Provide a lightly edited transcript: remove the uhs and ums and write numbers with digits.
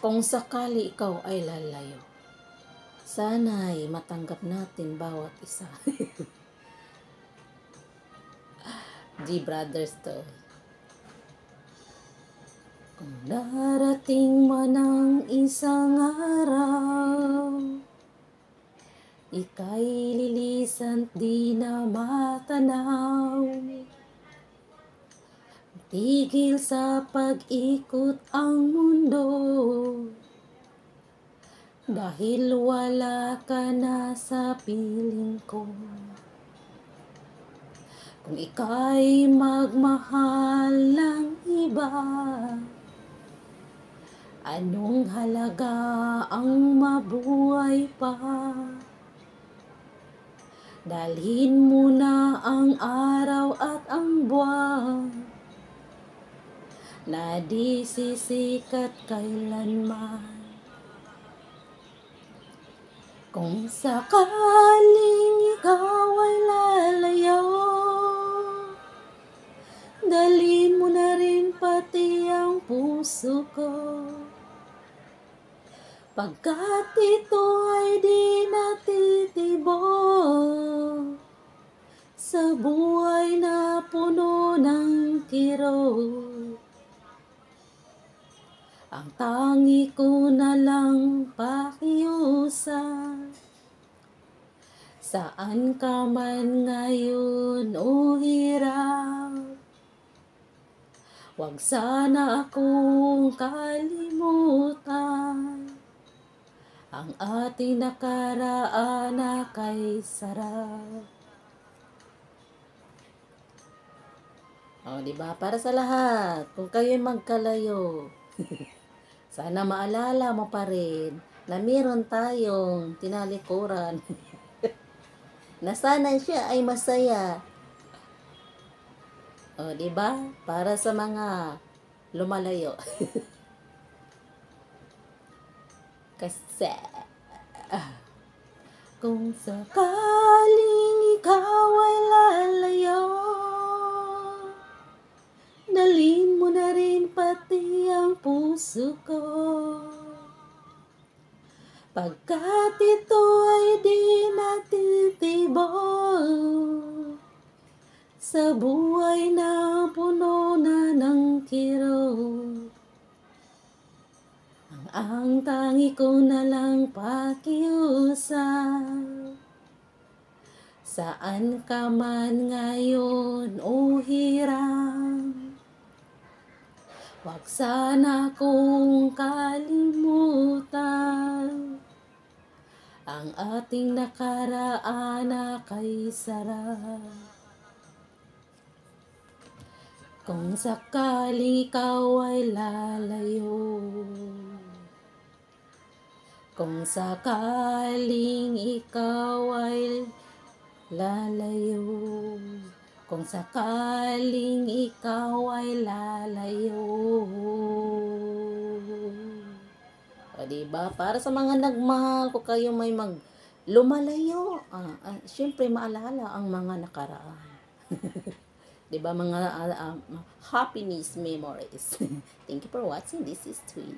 Kung sakali ikaw ay lalayo, sana'y matanggap natin bawat isa. G Brothers to. Kung darating man ang isang araw, ika'y lilisan di na matanaw. Tigil sa pag-ikot ang mundo, dahil wala ka na sa piling ko. Kung ika'y magmahal ng iba, anong halaga ang mabuhay pa? Dalhin mo na ang araw at ang buwan, na di sisikat kailanman. Kung sakaling ikaw ay lalayo, dalhin mo na rin pati ang puso ko, pagkat ito ay di natitibok sa buhay na puno ng kirot. Ang tangi ko na lang pakiusap, saan ka man ngayon o hirap, huwag sana akong kalimutan. Ang ating nakaraan na kay sarap. O, diba? Para sa lahat, kung kayo'y magkalayo, sana maalala mo pa rin na meron tayong tinalikuran na sana siya ay masaya. O, diba? Para sa mga lumalayo. Kasi, kung sakaling ikaw ay lalayo, dalhin mo na rin pati ang puso ko, pagkat ito ay di natitibok sa buhay na puno na ng kirot. Ang tangi ko na lang pakiusap, saan ka man ngayon o hiram, huwag sana akong kalimutan. Ang ating nakaraan na kay sarap. Kung sakaling ikaw ay lalayo, kung sakaling ikaw ay lalayo, kung sakaling ikaw ay lalayo. O, diba? Para sa mga nagmahal, kung kayo may lumalayo, syempre maalala ang mga nakaraan. Diba, mga happiness memories. Thank you for watching. This is Twin.